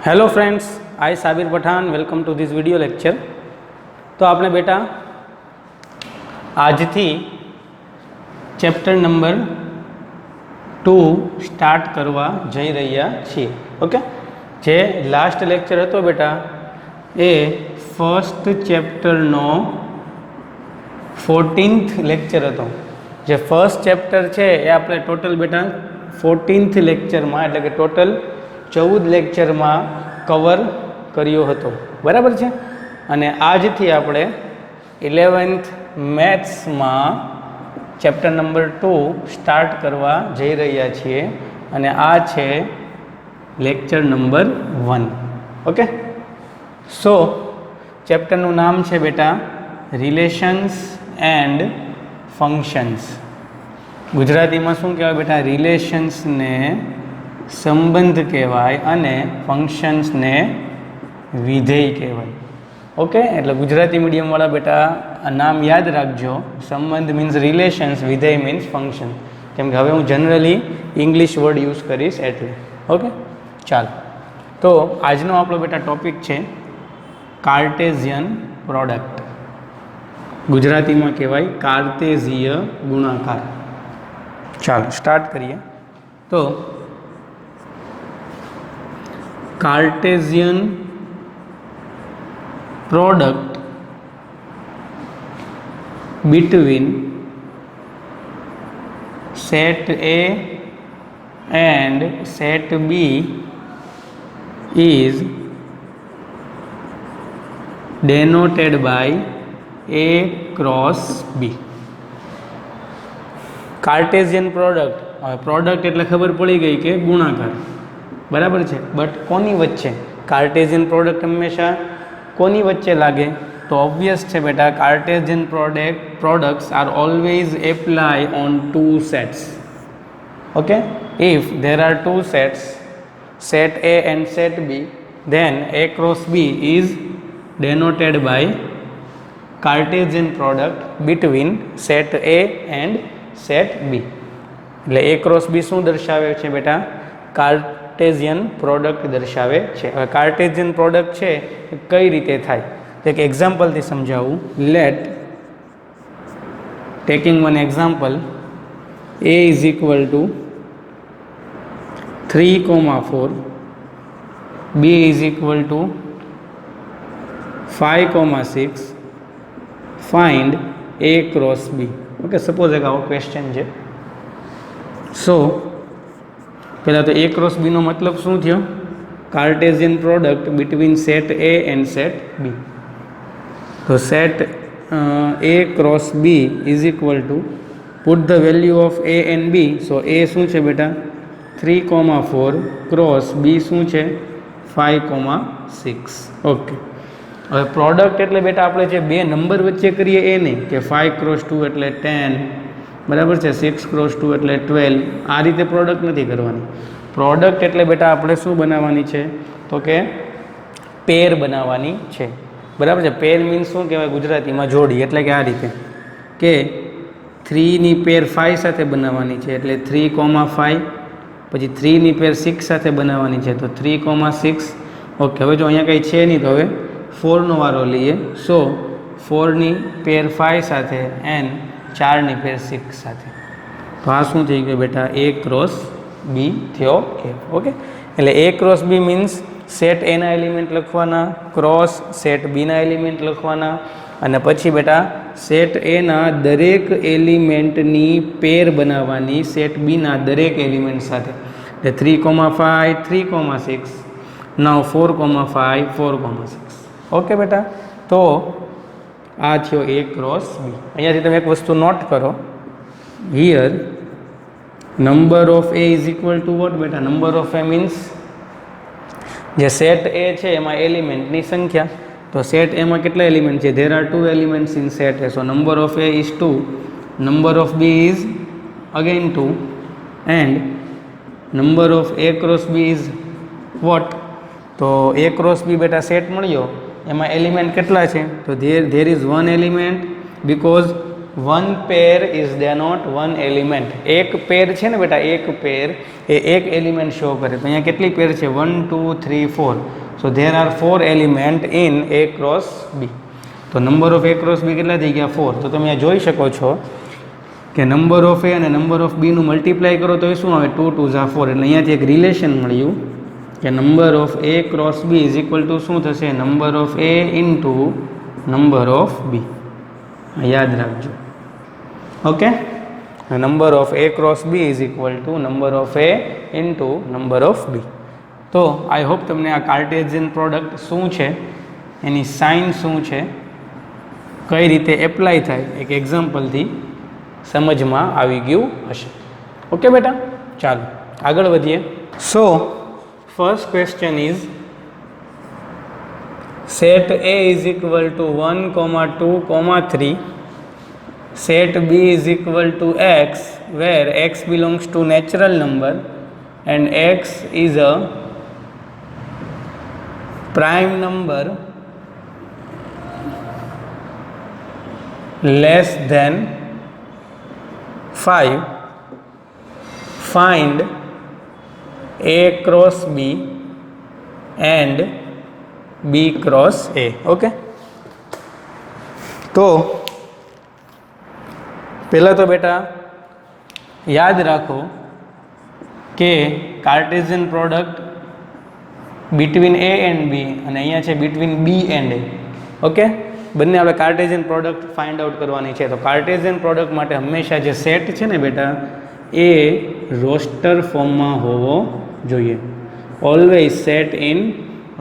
Hello friends, I Sabir Pathan welcome to this video lecture. तो आपने बेटा आज थी चैप्टर नंबर 2 स्टार्ट करवा जई रह्या छीए। ओके, जे लास्ट लेक्चर हतो बेटा ए फर्स्ट चैप्टर नो 14th लेक्चर हतो। जे फर्स्ट चैप्टर है ए आपणे टोटल बेटा 14th लेक्चर में एटले के टोटल 14 लेक्चर में कवर कर्यो हतो, बराबर है। अने आज थी आपणे 11th मैथ्स में चैप्टर नंबर 2 स्टार्ट करवा जई रह्या छीए अने आ छे लेक्चर नंबर 1। ओके, सो चैप्टर नु नाम छे बेटा रिलेशन्स एंड फंक्शन्स। गुजराती में शुं कहेवाय बेटा? रिलेशन्स ने संबंध कहेवाय अने फंक्शन्स ने विधेय कहेवाय। ओके, एटले गुजराती मीडियम वाला बेटा नाम याद राखजो। संबंध मीन्स रिलेशन्स, विधेय मीन्स फंक्शन, केम के हवे हूँ जनरली इंग्लिश वर्ड यूज करीश एटले। ओके, चाल तो आजनो आपणो बेटा टॉपिक छे कार्टेशियन प्रोडक्ट। गुजराती में कहेवाय कार्तेजीय गुणाकार। चालो स्टार्ट करिए। तो Cartesian product between set A and set B is denoted by A cross B. Cartesian product एटले खबर पड़ी गई कि गुणाकार, बराबर है। बट कोनी वच्चे? कार्टेशियन प्रोडक्ट हमेशा कोनी वच्चे लागे? तो ऑब्वियस है बेटा, Cartesian products are always apply on two sets. Okay, if there are two sets, set A and set B, then A cross B is denoted by Cartesian product between set A and set B. એટલે A cross B શું દર્શાવે છે બેટા? Cartesian product દર્શાવે છે। હવે Cartesian product છે એ કઈ રીતે થાય? એક એક્ઝામ્પલથી સમજાવું। Let taking one example, A is equal to 3,4, B is equal to 5,6, find A cross B. Okay, suppose एक आवो क्वेश्चन है। सो पहला तो A क्रॉस B नो मतलब शू थयो? Cartesian product between set A and set B। तो set A cross B is equal to put the value of A and B। So A शू है बेटा 3,4 क्रॉस B शू है 5,6। ओके, હવે product એટલે બેટા આપણે જે બે નંબર વચ્ચે કરીએ એ નહીં કે 5 ક્રોસ 2 એટલે 10, બરાબર છે, 6 ક્રોસ 2 એટલે 12, આ રીતે પ્રોડક્ટ નથી કરવાની। પ્રોડક્ટ એટલે બેટા આપણે શું બનાવવાની છે? તો કે પેર બનાવવાની છે, બરાબર છે। પેર મીન્સ શું કહેવાય ગુજરાતીમાં? જોડી। એટલે કે આ રીતે કે 3ની પેર 5 સાથે બનાવવાની છે એટલે 3,5, પછી 3ની પેર 6 સાથે બનાવવાની છે તો 3,6। ઓકે, હવે જો અહીંયા કંઈ છે નહીં તો હવે 4નો વારો લઈએ। સો 4ની પેર 5 સાથે એન્ડ 4ની પેર 6 સાથે। તો આ શું થઈ ગયું બેટા? A ક્રોસ B થયો કે। ઓકે, એટલે A cross B means set એના એલિમેન્ટ લખવાના, ક્રોસ સેટ બીના એલિમેન્ટ લખવાના, અને પછી બેટા સેટ એના દરેક એલિમેન્ટની પેર બનાવવાની સેટ બીના દરેક એલિમેન્ટ સાથે। એટલે 3,5, 3,6, now 4,5, 4,6। ओके बेटा, तो आ थयो A क्रॉस B। अहींयाथी तमे एक वस्तु नोट करो, here number of A is equal to what बेटा? नंबर ऑफ A मीन्स जे सेट A है एमां एलिमेंटनी संख्या। तो सेट A में केटला एलिमेंट है? There are 2 elements in set A, so number of A is 2, number of B is again 2, and number of A cross B is what? तो A cross B बेटा set मळ्यो, एमां element केटला छे? तो there is 1 element because one pair is denote one element. એક pair છે ને બેટા, એક પેર એ એક એલિમેન્ટ શો કરે. તો અહીંયા કેટલી પેર છે? 1 2 3 4. સો there are 4 element in A cross B. તો number of A cross B કેટલા થઈ ગયા? 4. તો તમે અહીંયા જોઈ શકો છો કે નંબર ઓફ A અને નંબર ઓફ B નું મલ્ટીપ્લાય કરો તો એ શું આવે? 2 2 ઝા 4. એટલે અહીંયાથી એક રિલેશન મળ્યું કે number of A cross B is equal two શું થશે? Number of A into number of B. યાદ રાખજો. Okay, number of A cross B is equal two number of A into number of B. તો I hope તમને આ Cartesian product શું છે, એની sign શું છે, કઈ રીતે એપ્લાય થાય, એક એક્ઝામ્પલથી સમજમાં આવી ગયું હશે. ઓકે બેટા, ચાલો આગળ વધીએ. So first question is set A is equal to 1, 2, 3, set B is equal to x, where x belongs to natural number and x is a prime number less than 5. Find A cross B and B cross A. Okay, તો પહેલાં તો બેટા યાદ રાખો કે Cartesian product between A and B અને અહીંયા છે between B and A. Okay, બંને આપણે કાર્ટેઝિયન પ્રોડક્ટ ફાઇન્ડ આઉટ કરવાની છે. તો કાર્ટેઝિયન પ્રોડક્ટ માટે હંમેશા જે સેટ છે ને બેટા, એ રોસ્ટર ફોર્મમાં હોવો જોઈએ. Always set in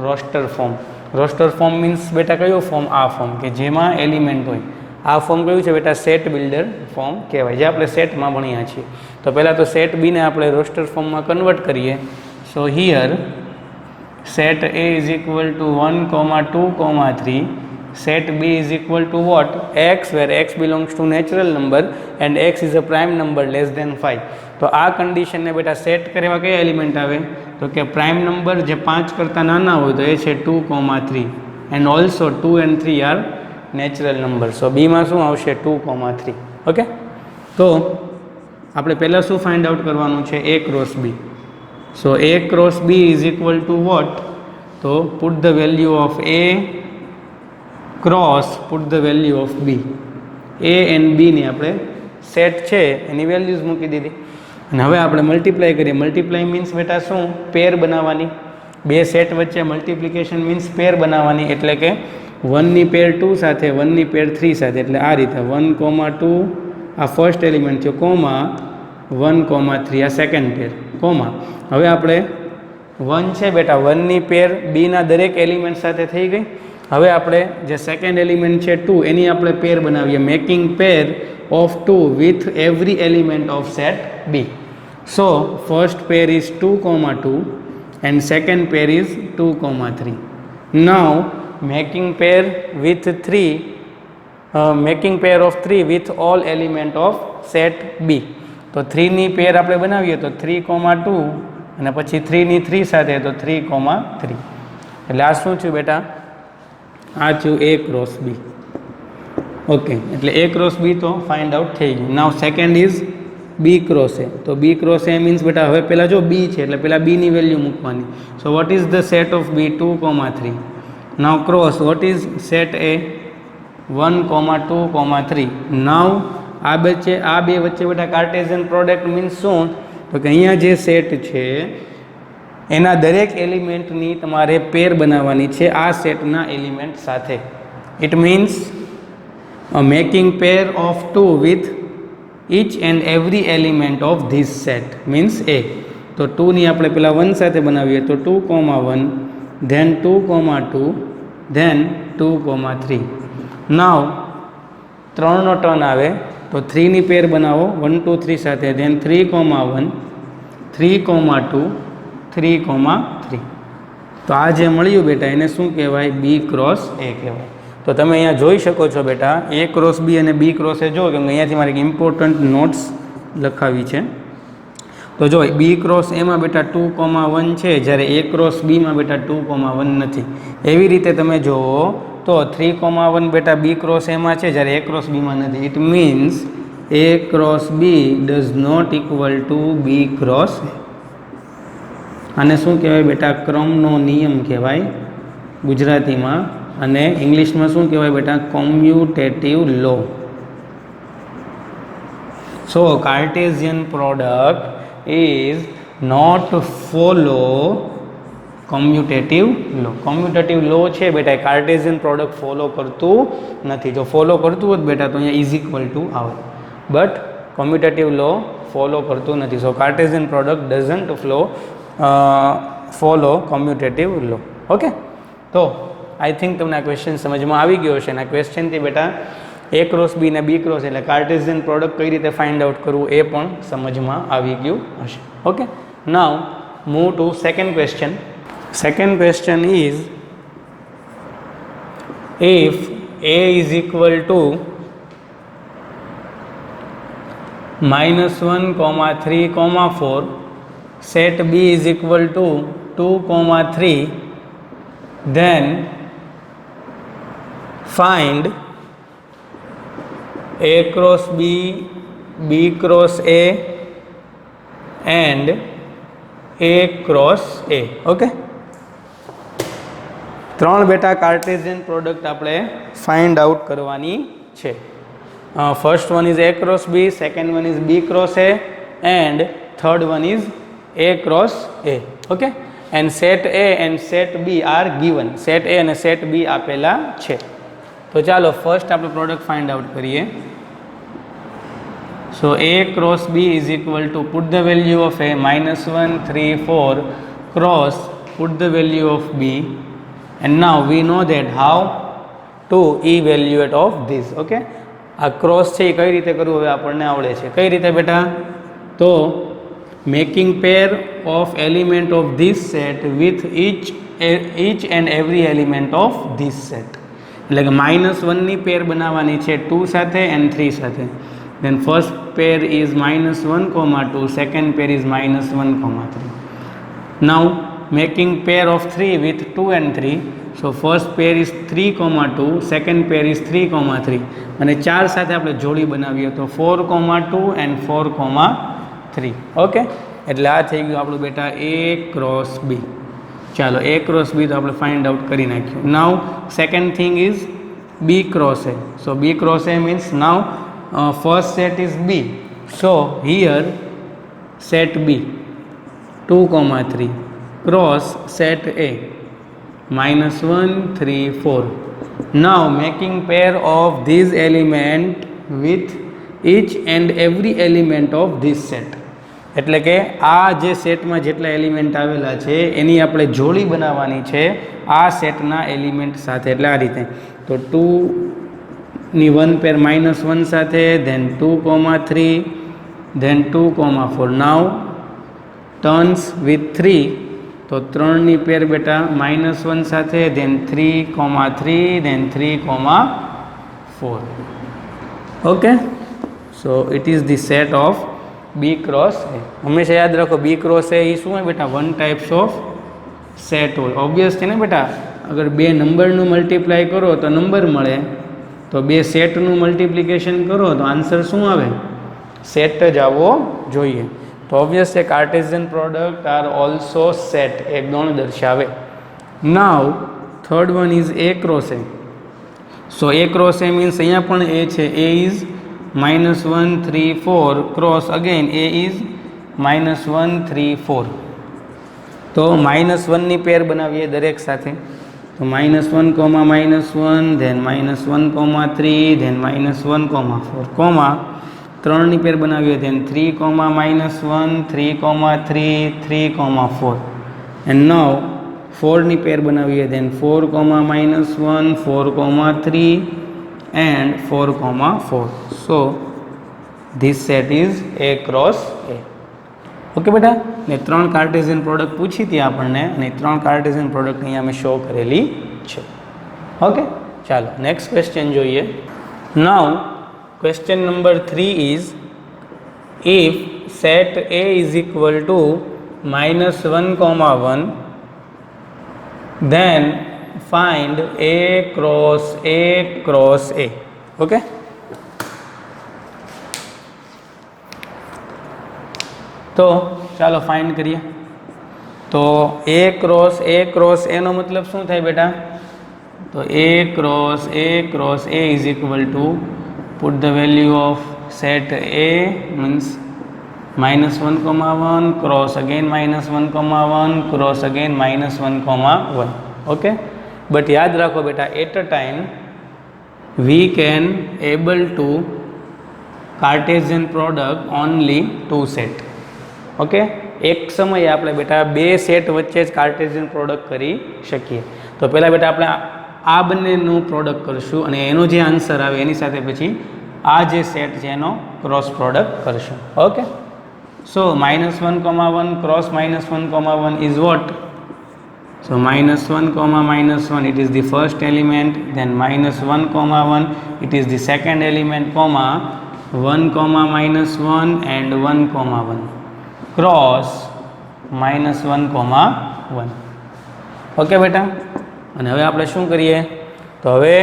roster form. Roster form means બેટા કયો ફોર્મ? આ ફોર્મ કે જેમાં એલિમેન્ટ હોય. આ ફોર્મ કયું છે બેટા? સેટ બિલ્ડર ફોર્મ કહેવાય, જે આપણે સેટમાં ભણ્યા છીએ. તો પહેલાં તો સેટ બીને આપણે રોસ્ટર ફોર્મમાં કન્વર્ટ કરીએ. સો here set A is equal to 1, 2, 3. Set B is equal to what? X, where x belongs to natural number and x is a prime number less than 5. તો આ કન્ડિશનને બેટા સેટ કરવા કયા element આવે? તો કે પ્રાઇમ નંબર જે 5 કરતાં નાના હોય તો એ છે 2, 3 and also 2 and 3 are natural number. So બીમાં શું આવશે? 2, 3. ઓકે, તો આપણે પહેલાં શું ફાઇન્ડ આઉટ કરવાનું છે? A cross B. So A cross B is equal to what? તો put the value of A cross put the value of B. A and Bની આપણે સેટ છે એની વેલ્યુઝ મૂકી દીધી અને હવે આપણે મલ્ટીપ્લાય કરીએ. મલ્ટીપ્લાય મીન્સ બેટા શું? પેર બનાવવાની. બે સેટ વચ્ચે મલ્ટિપ્લિકેશન મીન્સ પેર બનાવવાની. એટલે કે 1ની પેર 2 સાથે, 1ની પેર 3 સાથે. એટલે આ રીતે 1, 2 આ ફર્સ્ટ એલિમેન્ટ થયો, કોમા 1, 3 આ સેકન્ડ પેર, કોમા. હવે આપણે 1 છે બેટા, 1ની પેર બીના દરેક એલિમેન્ટ સાથે થઈ ગઈ. હવે આપણે જે સેકન્ડ એલિમેન્ટ છે 2 એની આપણે પેર બનાવીએ. Making pair of 2 with every element of set B. So first pair is 2, 2 and second pair is 2, 3. Now making pair with 3, making pair of 3 with all element of set B. તો 3ની પેર આપણે બનાવીએ તો 3, 2 અને પછી 3ની 3 સાથે તો 3, 3. એટલે આ શું થયું બેટા? આ થયું A ક્રોસ B. ઓકે, એટલે A ક્રોસ B તો ફાઇન્ડ આઉટ થઈ ગયું. Now second is B cross A. તો B ક્રોસ A મીન્સ બેટા હવે પહેલાં જો B છે એટલે પહેલાં Bની વેલ્યુ મૂકવાની. So what is the set of B? 2, 3. Now cross what is set A? 1, 2, 3. નાવ આ બે વચ્ચે બેટા કાર્ટેઝિયન પ્રોડક્ટ મીન્સ શું? તો કે અહીંયા જે સેટ છે એના દરેક એલિમેન્ટની તમારે પેર બનાવવાની છે આ સેટના એલિમેન્ટ સાથે. It means making pair of 2 with each and every element of this set means A. તો 2ની આપણે પહેલાં 1 સાથે બનાવીએ તો 2, 1 then 2, 2 then 2, 3. નાવ 3નો ટર્ન આવે તો 3ની પેર બનાવો 1, 2, 3 સાથે, then 3, 1 3, 2 3, 3. તો આ જે મળ્યું બેટા એને શું કહેવાય? B ક્રોસ A કહેવાય. તો તમે અહીંયા જોઈ શકો છો બેટા A ક્રોસ B અને B ક્રોસ A. જો કેમ કે અહીંયાથી મારે એક ઇમ્પોર્ટન્ટ નોટ્સ લખાવી છે. તો જો B ક્રોસ Aમાં બેટા 2, 1 છે, જ્યારે A ક્રોસ Bમાં બેટા 2, 1 નથી. એવી રીતે તમે જુઓ તો 3,1 બેટા બી ક્રોસ એમાં છે, જ્યારે એ ક્રોસ બીમાં નથી. It means A cross B does not equal to B cross A. આને શું કહેવાય બેટા? ક્રમનો નિયમ કહેવાય ગુજરાતીમાં, અને ઇંગ્લિશમાં શું કહેવાય બેટા? Commutative law. So Cartesian product is not follow commutative law. Commutative law છે બેટા, એ કાર્ટેશિયન પ્રોડક્ટ ફોલો કરતું નથી. જો ફોલો કરતું હોત બેટા તો અહીંયા ઇઝ ઇક્વલ ટુ આવે, બટ કોમ્યુટેટિવ લો ફોલો કરતું નથી. So Cartesian product doesn't follow commutative law. Okay, તો આઈ થિંક તમને આ ક્વેશ્ચન સમજમાં આવી ગયો હશે. અને આ ક્વેશ્ચનથી બેટા એ ક્રોસ બી ને બી ક્રોસ એટલે કાર્ટેશિયન પ્રોડક્ટ કઈ રીતે ફાઇન્ડ આઉટ કરવું એ પણ સમજમાં આવી ગયું હશે. Okay, now move to second question. Second question is, if A is equal to -1, 3, 4, set B is equal to 2, 3, then find A cross B, B cross A and A cross A. Okay. ત્રણ બેટા Cartesian product આપણે find out કરવાની છે. First one is A cross B, second one is B cross A, and third one is A cross A. Okay, and set A and set B are given. Set A અને set બી આપેલા છે. તો ચાલો first આપણે product find out કરીએ. So A cross B is equal to, put the value of A -1, 3, 4 cross put the value of b, and now we know that how to evaluate of this. Okay, આ cross છે એ કઈ રીતે કરવું હવે આપણને આવડે છે. કઈ રીતે બેટા? તો making pair of element of this set with each and every element of this set. એટલે કે -1ની પેર બનાવવાની છે 2 સાથે and 3 સાથે. then first pair is -1, 2, second pair is -1, 3. now making pair of 3 with 2 and 3, so first pair is 3, 2, second pair is 3, 3, અને 4 સાથે આપણે જોડી બનાવીએ તો 4, 2 and 4, 3. ઓકે, એટલે આ થઈ ગયું આપણું બેટા એ ક્રોસ બી. ચાલો એ ક્રોસ બી તો આપણે ફાઇન્ડ આઉટ કરી નાખ્યું. Now second thing is B cross A. So B cross A means now first set is B, so here set B 2, 3 cross set A -1, 3, 4. now making pair of these element with each and every element of this set. એટલે કે આ જે સેટમાં જેટલા element આવેલા છે એની આપણે જોડી બનાવવાની છે આ સેટના એલિમેન્ટ સાથે. એટલે આ રીતે તો 2ની 1 પેર -1 સાથે, then 2, 3, then 2, 4. now turns with 3, તો 3ની પેર બેટા -1 સાથે, then 3, 3, then 3, 4. Okay, so it is the set of B cross A. હંમેશા યાદ રાખો બી ક્રોસ એ શું હોય બેટા? વન ટાઈપ્સ ઓફ સેટ હોય. ઓબ્વિયસ છે ને બેટા, અગર બે નંબરનું મલ્ટીપ્લાય કરો તો નંબર મળે, તો બે સેટનું મલ્ટિપ્લિકેશન કરો તો આન્સર શું આવે? સેટ જ આવવો જોઈએ. તો ઓબ્વિયસ છે Cartesian product are also set, એક ગણ દર્શાવે. Now third one is A cross A. So A cross A means અહીંયા પણ એ છે. A is -1, 3, 4 cross again A is -1, 3, 4. તો -1ની પેર બનાવીએ દરેક સાથે. તો -1, -1, then -1, 3, then -1, 4, 3ની પેર બનાવીએ, then 3, -1, 3, 3, 3, 4. and now 4ની પેર બનાવીએ, then 4, -1, 4, 3 and 4, 4. so this set is A cross A. Okay બેટા, ને 3 કાર્ટેશિયન પ્રોડક્ટ પૂછી હતી આપણને, અને 3 કાર્ટેશિયન પ્રોડક્ટ અહીંયા અમે શો કરેલી છે. ઓકે, ચાલો નેક્સ્ટ ક્વેશ્ચન જોઈએ. Now question number 3 is, if set A is equal to -1, 1, then find A cross A cross A. Okay, તો ચાલો ફાઇન્ડ કરીએ. તો A cross A નો મતલબ શું થાય બેટા? તો A cross A is equal to, put the value of set A means -1, cross again -1, cross again -1, okay. But યાદ રાખો બેટા, at a time we can able to Cartesian product only 2 set. Okay, એક સમયે આપણે બેટા 2 set વચ્ચે જ Cartesian product કરી શકીએ. તો પહેલાં બેટા આપણે આ બંનેનું પ્રોડક્ટ કરશું અને એનો જે આન્સર આવે એની સાથે પછી આ જે સેટ છે એનો ક્રોસ પ્રોડક્ટ કરશું. Okay, so -1, cross -1, is what? So -1, it is the first element, then -1, it is the second element, comma 1, and 1, cross -1, okay બેટા. અને હવે આપણે શું કરીએ? તો હવે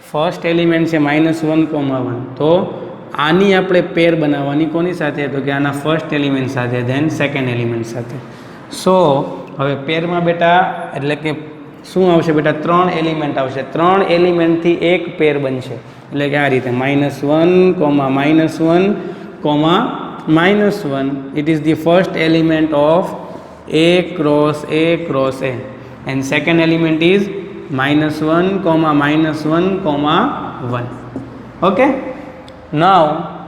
ફર્સ્ટ એલિમેન્ટ છે -1, તો આની આપણે પેર બનાવવાની કોની સાથે? તો કે આના ફર્સ્ટ એલિમેન્ટ સાથે, ધેન સેકન્ડ એલિમેન્ટ સાથે. સો હવે પેરમાં બેટા એટલે કે શું આવશે બેટા? 3 એલિમેન્ટ આવશે. 3 એલિમેન્ટથી એક પેર બનશે. એટલે કે આ રીતે -1, -1, it is the first element of A cross A, and second element is -1, -1, okay. Now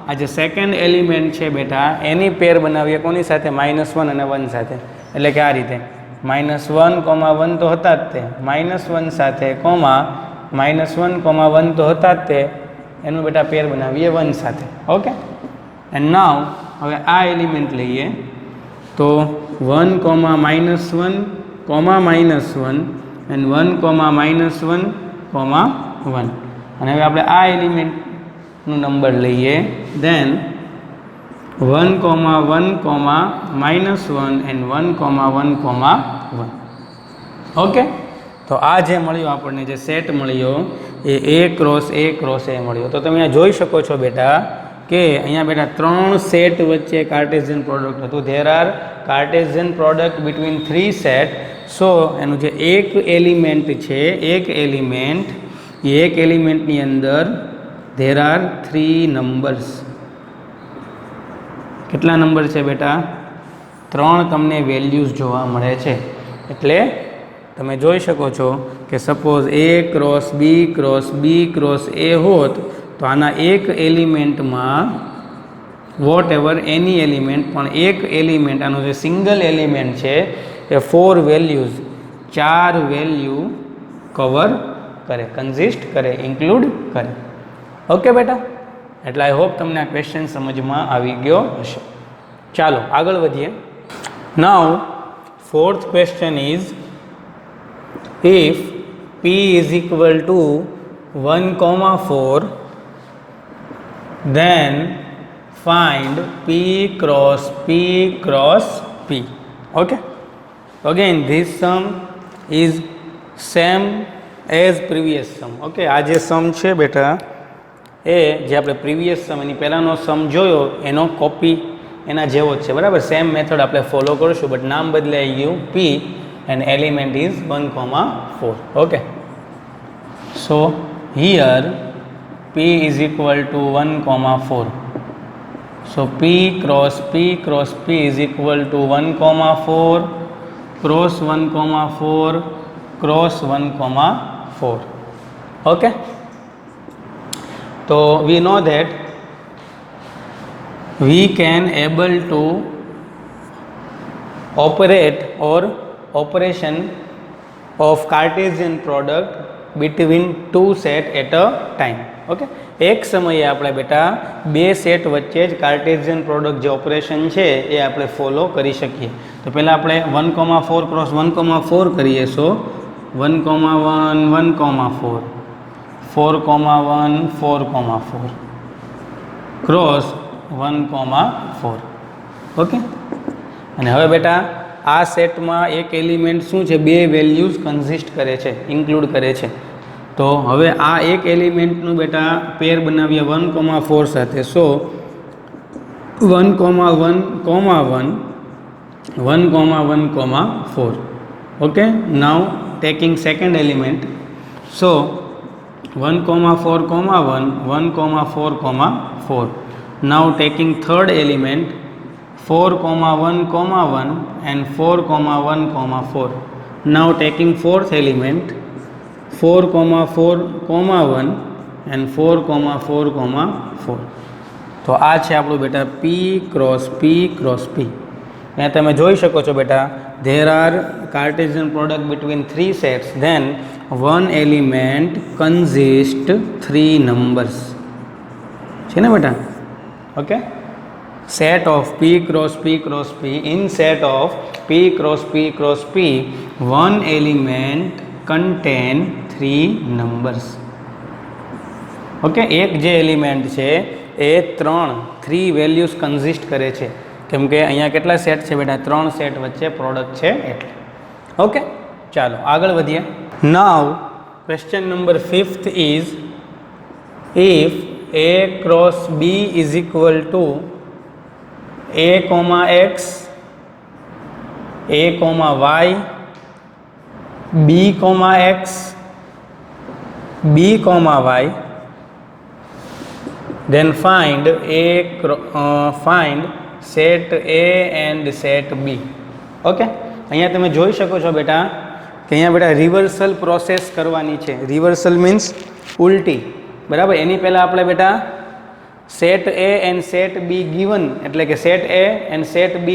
આ જે સેકન્ડ એલિમેન્ટ છે બેટા એની પેર બનાવીએ કોની સાથે? -1 અને 1 સાથે. એટલે કે આ રીતે -1, -1 તો હતા જ તે, -1 સાથે, -1, -1 તો હતા જ તે, એનું બેટા પેર બનાવીએ 1 સાથે. ઓકે, એન્ડ નાવ હવે આ એલિમેન્ટ લઈએ તો 1, -1, and 1, -1, અને હવે આપણે આ એલિમેન્ટનું નંબર લઈએ, ધેન 1, -1, and 1, ઓકે. તો આ જે મળ્યો આપણને જે સેટ મળ્યો એ A cross A મળ્યો. તો તમે અહીંયા જોઈ શકો છો બેટા કે અહીંયા બેટા 3 સેટ વચ્ચે કાર્ટેશિયન પ્રોડક્ટ હતું. There are Cartesian product between 3 set. So એનું જે એક એલિમેન્ટ છે, એક એલિમેન્ટની અંદર ધેર આર 3 નંબર્સ. કેટલા નંબર છે બેટા? 3 તમને વેલ્યુઝ જોવા મળે છે. એટલે તમે જોઈ શકો છો કે suppose A cross B cross A હોત તો આના એક એલિમેન્ટમાં વોટ એવર એની એલિમેન્ટ, પણ એક એલિમેન્ટ આનો જે સિંગલ એલિમેન્ટ છે એ 4 વેલ્યુઝ, 4 વેલ્યુ કવર કરે, કન્ઝિસ્ટ કરે, ઇન્ક્લુડ કરે. ઓકે બેટા, એટલે આઈ હોપ તમને આ ક્વેશ્ચન સમજમાં આવી ગયો હશે. ચાલો આગળ વધીએ. Now fourth question is, if P is equal to 1, 4, then find P cross P. Okay. Again, this sum is same as previous sum. Okay. આ જે સમ છે બેટા એ જે આપણે પ્રીવિયસ સમ એની પહેલાંનો સમ જોયો એનો કોપી એના જેવો જ છે, બરાબર. સેમ મેથડ આપણે ફોલો કરીશું, બટ નામ બદલાઈ ગયું P, and element is 1, 4. Okay. So here P is equal to 1, 4. So P cross P is equal to 1, 4 cross 1, 4 cross 1, 4. Okay. So we know that we can able to operate or operation of Cartesian product between 2 set at a time. Okay, એક સમયે આપણે બેટા 2 set વચ્ચે જ Cartesian product જે operation છે એ આપણે follow કરી શકીએ. તો પહેલાં આપણે 1, 4 ક્રોસ 1, 4 કરીએ. સો 1, 1, 1, 4, 4, 1, 4, 4 ક્રોસ 1, 4. ઓકે, અને હવે બેટા આ સેટમાં એક એલિમેન્ટ શું છે, બે વેલ્યુઝ કન્ઝિસ્ટ કરે છે, ઇન્ક્લુડ કરે છે. તો હવે આ એક એલિમેન્ટનું બેટા પેર બનાવીએ 1,4 સાથે. સો 1,1,1 1,1,4. Okay, now taking second element. So 1,4,1 1,4,4. Now taking third element 4,1,1 and 4,1,4. Now taking fourth element 4,4,1 and 4,4,4. તો આ છે આપણું બેટા P cross P cross P. અહીંયા તમે જોઈ શકો છો બેટા, there are Cartesian product between three sets, then one element consists three numbers. છે ને બેટા? Okay, set of P cross P cross P, in set of P cross P cross P, one element contain three numbers. Okay, એક જે element છે એ three values કન્ઝિસ્ટ કરે છે, કેમ કે અહીંયા કેટલા સેટ છે બેટા, 3 સેટ વચ્ચે પ્રોડક્ટ છે એટલે. ઓકે, ચાલો આગળ વધીએ. Now question number 5th is, if A cross B is equal to A comma X, A comma Y, B comma X, B comma Y, then find set A and set B. Okay, અહીંયા તમે જોઈ શકો છો બેટા કે અહીંયા બેટા reversal process કરવાની છે. રિવર્સલ મીન્સ ઉલટી, બરાબર. એની પહેલાં આપણે બેટા set A and set B given, એટલે કે set A and set B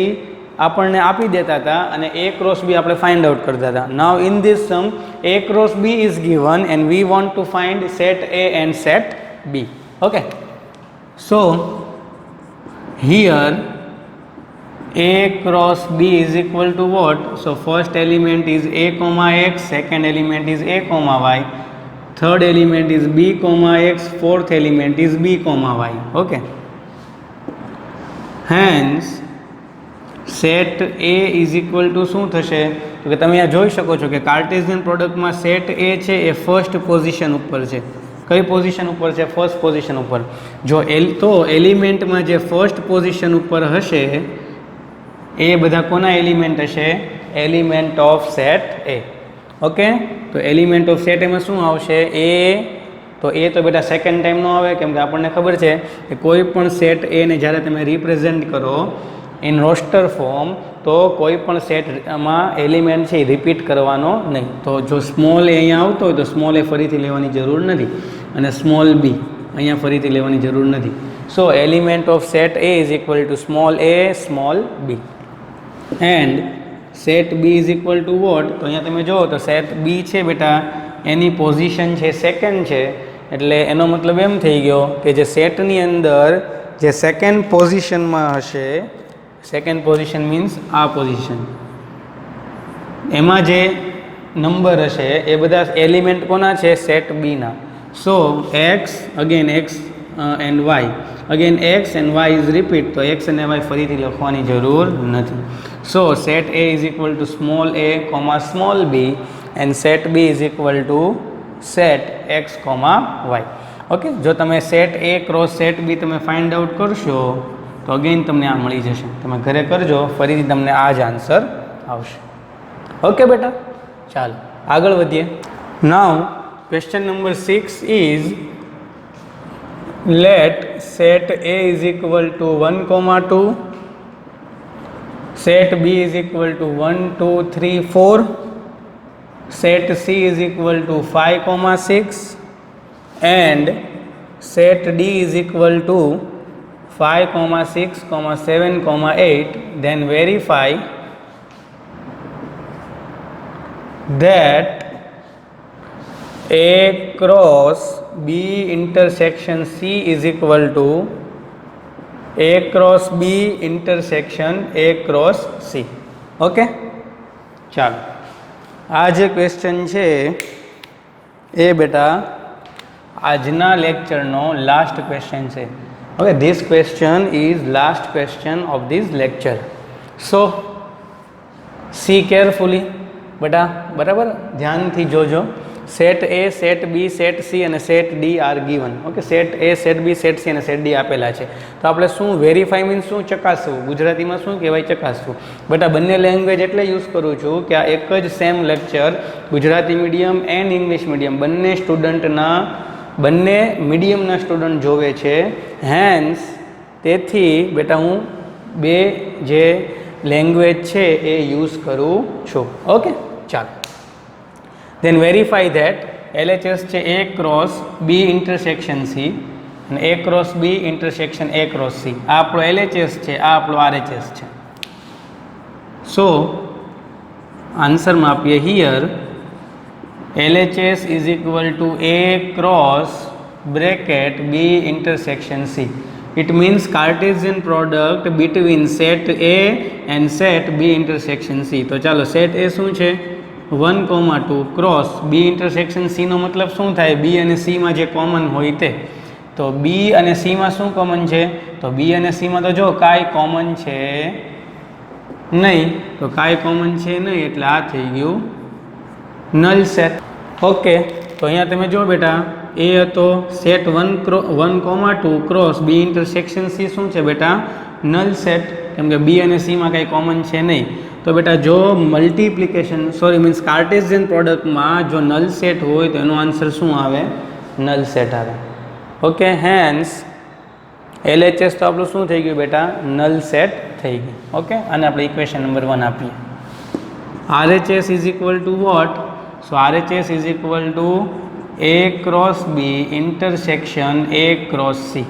આપણને આપી દેતા હતા અને A ક્રોસ B આપણે ફાઇન્ડ આઉટ કરતા હતા. Now in this sum A cross B is given and we want to find set A and set B. Okay, so here A cross B is equal to what? So first element is A comma X, second element is A comma Y, third element is B comma X, fourth element is B comma Y. Okay, hence set A is equal to શું થશે? તો કે તમે અહીંયા જોઈ શકો છો કે કાર્ટેશિયન પ્રોડક્ટમાં સેટ A છે એ ફર્સ્ટ પોઝિશન ઉપર છે. કઈ પોઝિશન ઉપર છે? ફર્સ્ટ પોઝિશન ઉપર. જો તો એલિમેન્ટમાં જે ફર્સ્ટ પોઝિશન ઉપર હશે એ બધા કોના એલિમેન્ટ હશે? Element of set A. Okay, તો એલિમેન્ટ ઓફ સેટ એમાં શું આવશે? A. તો એ તો બેટા સેકન્ડ ટાઈમ ન આવે, કેમ કે આપણને ખબર છે કે કોઈ પણ સેટ A ને જ્યારે તમે રિપ્રેઝેન્ટ કરો ઇન રોસ્ટર ફોર્મ, તો કોઈ પણ સેટમાં એલિમેન્ટ છે એ રિપીટ કરવાનો નહીં. તો જો સ્મોલ A અહીંયા આવતો હોય તો સ્મોલ A ફરીથી લેવાની જરૂર નથી, અને સ્મોલ B અહીંયા ફરીથી લેવાની જરૂર નથી. So element of set A is equal to small A small B. And set B is equal to what? તો અહીંયા તમે જુઓ તો સેટ B છે બેટા એની પોઝિશન છે સેકન્ડ છે, એટલે એનો મતલબ એમ થઈ ગયો કે જે સેટની અંદર જે સેકન્ડ પોઝિશનમાં હશે, સેકન્ડ પોઝિશન મીન્સ આ પોઝિશન, એમાં જે નંબર હશે એ બધા એલિમેન્ટ કોના છે? સેટ બીના. So x again x and y, again x and y is repeat, તો એક્સ અને વાય ફરીથી લખવાની જરૂર નથી. So set A is equal to small a comma small b and set B is equal to set x comma y. Okay, જો તમે set A cross set B તમે find out કરશો તો અગેન તમને આ મળી જશે. તમે ઘરે કરજો, ફરીથી તમને આ જ આન્સર આવશે. ઓકે બેટા, ચાલો આગળ વધીએ. Now question number 6 is, let set A is equal to 1,2, set B is equal to 1, 2, 3, 4, set C is equal to 5,6 and set D is equal to 5,6, 7, 8. Then verify that A cross B intersection C is equal to A cross B intersection A cross C. Okay, ચાલો આ જે question છે એ બેટા આજના લેક્ચરનો last question છે. Okay, this question is last question of this lecture. So see carefully બેટા, બરાબર, ધ્યાનથી જોજો. Set A, set B, set C અને set D are given. Okay, set A, set B, set C અને set D આપેલા છે. તો આપણે શું વેરીફાઈ મીન્સ શું? ચકાસવું. ગુજરાતીમાં શું કહેવાય? ચકાસવું. બેટા બંને લેંગ્વેજ એટલે યુઝ કરું છું કે આ એક જ same lecture Gujarati medium and English medium બંને સ્ટુડન્ટના, બંને મીડિયમના સ્ટુડન્ટ જોવે છે. હેન્સ તેથી બેટા હું બે જે લેંગ્વેજ છે એ યુઝ કરું છું. ઓકે, ચાલો. ધેન વેરીફાઈ ધેટ LHS છે A cross B intersection C અને A cross B intersection A cross C. આ આપણો LHS છે, આ આપણો RHS છે. સો આન્સરમાં આપીએ here LHS is equal to A cross bracket B intersection C. It means Cartesian product between set A and set B intersection C. તો ચાલો set A શું છે? 1,2 ક્રોસ B ઇન્ટરસેક્શન C નો મતલબ શું થાય? B અને C માં જે કોમન હોય તે. તો B અને C માં શું કોમન છે? તો B અને C માં તો જો કાંઈ કોમન છે નહીં, તો કાંઈ કોમન છે નહીં એટલે આ થઈ ગયું નલ સેટ. ઓકે, તો અહીંયા તમે જો બેટા એ હતો set 1,2 cross B intersection C શું છે બેટા? નલ સેટ, કેમ કે B અને C માં કાંઈ કોમન છે નહીં. તો બેટા જો મલ્ટિપ્લિકેશન મીન્સ કાર્ટેશિયન પ્રોડક્ટમાં જો નલ સેટ હોય તો એનો આન્સર શું આવે? નલ સેટ આવે. ઓકે, હેન્સ LHS તો આપણું શું થઈ ગયું બેટા? નલ સેટ થઈ ગયું. ઓકે, અને આપણે ઇક્વેશન નંબર 1 આપીએ. RHS is equal to what? So RHS is equal to A cross B intersection A cross C.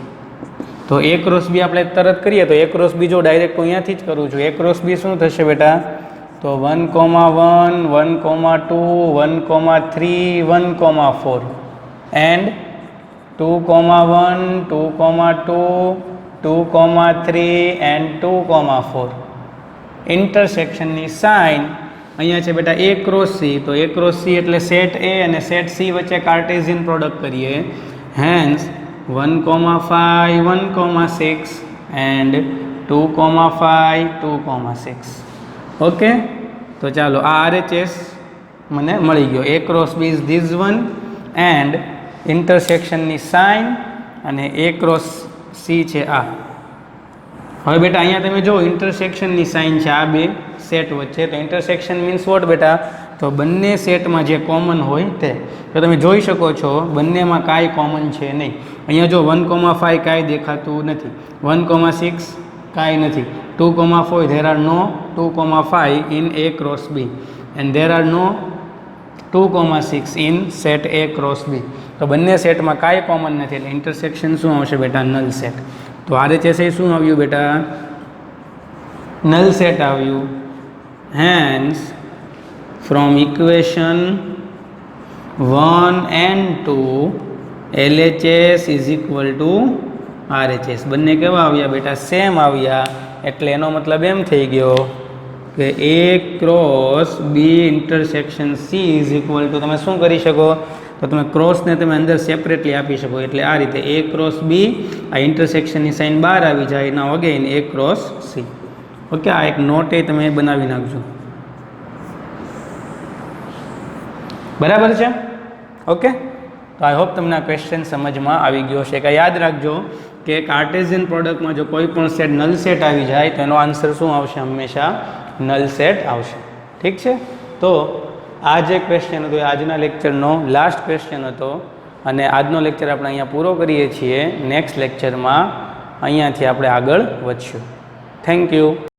તો A ક્રોસ B આપણે તરત કરીએ તો A ક્રોસ B જો ડાયરેક્ટ હું અહીંયાથી જ કરું છું. A ક્રોસ B શું થશે બેટા? તો 1,1, 1,2, 1,3, 1,4 એન્ડ 2,1, 2,2, 2,3 એન્ડ 2,4. ઇન્ટરસેક્શનની સાઇન અહીંયા છે બેટા A ક્રોસ C. તો A ક્રોસ C એટલે સેટ A અને સેટ C વચ્ચે કાર્ટેશિયન પ્રોડક્ટ કરીએ. Hence 1,5, 1,6 and 2,5, 2,6. ઓકે, તો ચાલો આ RHS મને મળી ગયો. A cross B is this one and ઇન્ટરસેક્શનની સાઇન અને A ક્રોસ C છે આ. હવે બેટા અહીંયા તમે જો ઇન્ટરસેક્શનની સાઇન છે આ બે સેટ વચ્ચે. તો ઇન્ટરસેક્શન મીન્સ વોટ બેટા? તો બંને સેટમાં જે કોમન હોય તે. તો તમે જોઈ શકો છો બંનેમાં કાંઈ કોમન છે નહીં. અહીંયા જો 1,5 કાંઈ દેખાતું નથી, 1,6 કાંઈ નથી, 2,4 there are no 2,5 in A cross B and there are no 2,6 in set A cross B. તો બંને સેટમાં કાંઈ કોમન નથી એટલે ઇન્ટરસેક્શન શું આવશે બેટા? Null set. તો RHS શું આવ્યું બેટા? નલ સેટ આવ્યું. Hence from equation 1 and 2 LHS is equal to RHS. બંને કેવા આવ્યા બેટા? સેમ આવ્યા. એટલે એનો મતલબ એમ થઈ ગયો કે A cross B intersection C is equal two, તમે શું કરી શકો? તો તમે ક્રોસને તમે અંદર સેપરેટલી આપી શકો. એટલે આ રીતે A ક્રોસ B, આ ઇન્ટરસેક્શનની સાઇન બહાર આવી જાય. Now again A cross C. Okay, આ એક નોટ એ તમે બનાવી નાખજો. બરાબર છે? ઓકે, તો આઈ હોપ તમને આ ક્વેશ્ચન સમજમાં આવી ગયો છે. કે યાદ રાખજો કે કાર્ટેશિયન પ્રોડક્ટમાં જો કોઈ પણ સેટ નલ સેટ આવી જાય તો એનો આન્સર શું આવશે? હંમેશા નલ સેટ આવશે. ઠીક છે? તો આ જે ક્વેશ્ચન હતો એ આજના લેક્ચરનો લાસ્ટ ક્વેશ્ચન હતો અને આજનો લેક્ચર આપણે અહીંયા પૂરો કરીએ છીએ. નેક્સ્ટ લેક્ચરમાં અહીંયાથી આપણે આગળ વધશું. Thank you.